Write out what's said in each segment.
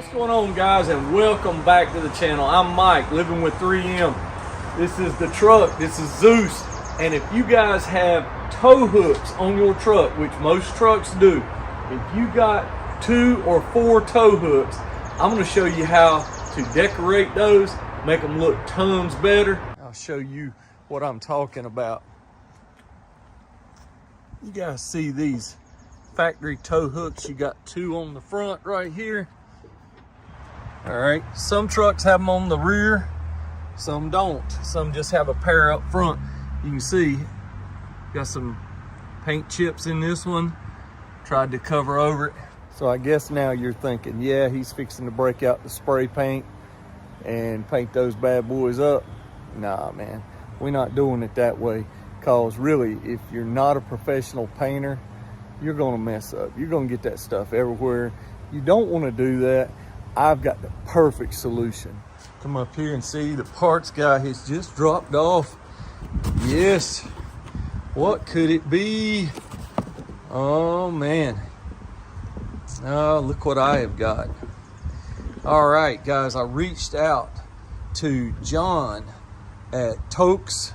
What's going on, guys, and welcome back to the channel. I'm Mike, living with 3M. This is the truck. This is Zeus. And if you guys have tow hooks on your truck, which most trucks do, if you got 2 or 4 tow hooks, I'm going to show you how to decorate those, make them look tons better. I'll show you what I'm talking about. You guys see these factory tow hooks? You got 2 on the front right here. All right, some trucks have them on the rear, some don't. Some just have a pair up front. You can see, got some paint chips in this one. Tried to cover over it. So I guess now you're thinking, yeah, he's fixing to break out the spray paint and paint those bad boys up. Nah, man, we're not doing it that way. Cause really, if you're not a professional painter, you're gonna mess up. You're gonna get that stuff everywhere. You don't wanna do that. I've got the perfect solution. Come up here and see the parts guy has just dropped off. Yes, what could it be? Oh man, oh, look what I have got. All right, guys, I reached out to John at Towkz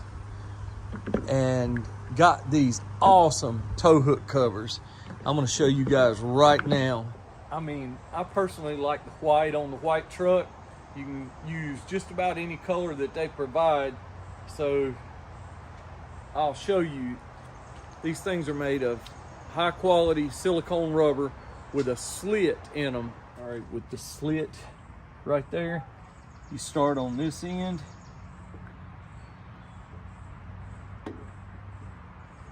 and got these awesome tow hook covers. I'm gonna show you guys right now. I mean, I personally like the white on the white truck. You can use just about any color that they provide. So I'll show you. These things are made of high quality silicone rubber with a slit in them. All right, with the slit right there, you start on this end,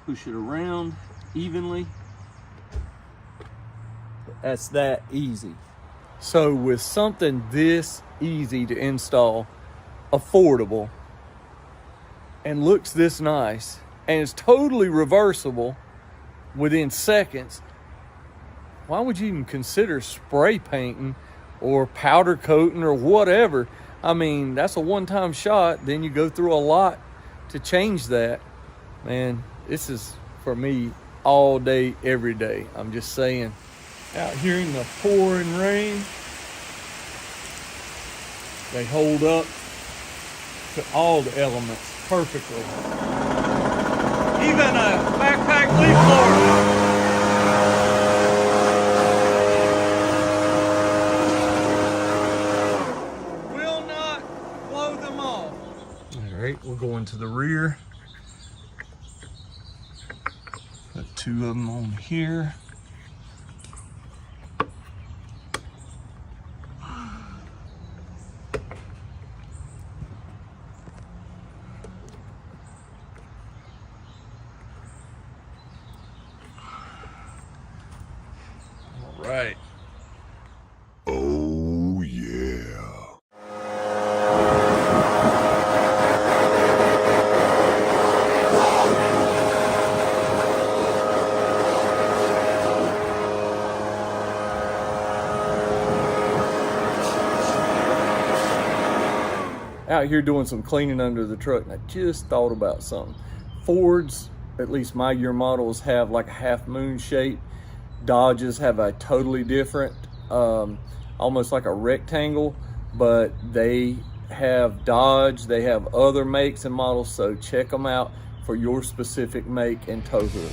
push it around evenly. That's that easy. So with something this easy to install, affordable, and looks this nice, and is totally reversible within seconds, why would you even consider spray painting or powder coating or whatever? I mean, that's a one-time shot. Then you go through a lot to change that. Man, this is for me all day, every day. I'm just saying. Out here in the pouring rain, they hold up to all the elements perfectly. Even a backpack leaf blower will not blow them off. All right, we'll go into the rear. Put 2 of them on here. Right. Oh, yeah. Out here doing some cleaning under the truck, and I just thought about something. Fords, at least my year models, have like a half moon shape. Dodges have a totally different, almost like a rectangle, but they have Dodge, they have other makes and models, so check them out for your specific make and tow hook.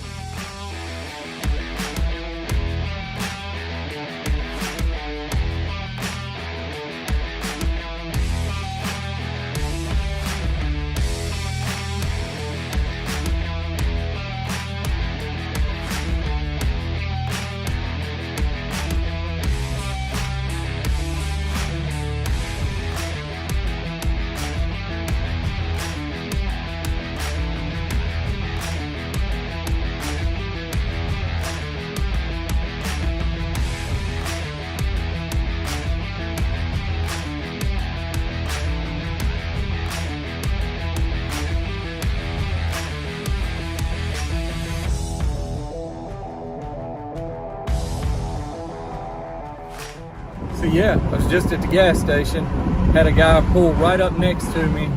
So yeah, I was just at the gas station, had a guy pull right up next to me,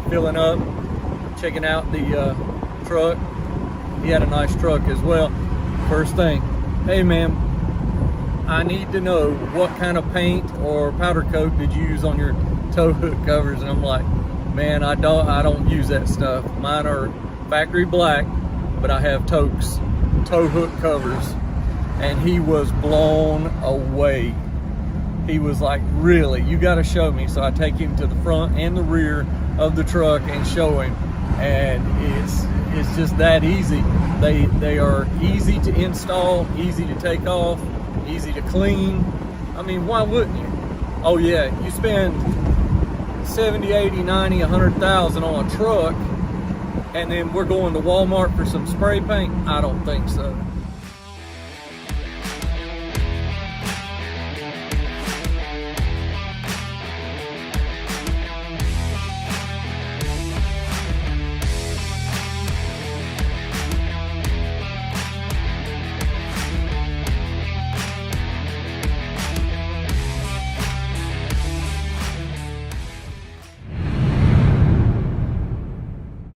filling up, checking out the truck. He had a nice truck as well. First thing, hey man, I need to know what kind of paint or powder coat did you use on your tow hook covers. And I'm like, man, I don't use that stuff. Mine are factory black, but I have Towkz tow hook covers. And he was blown away. He was like, really, you got to show me. So I take him to the front and the rear of the truck and show him, and it's just that easy. They are easy to install, easy to take off, easy to clean. I mean, why wouldn't you? Oh yeah, you spend 70, 80, 90, 100,000 on a truck, and then we're going to Walmart for some spray paint? I don't think so.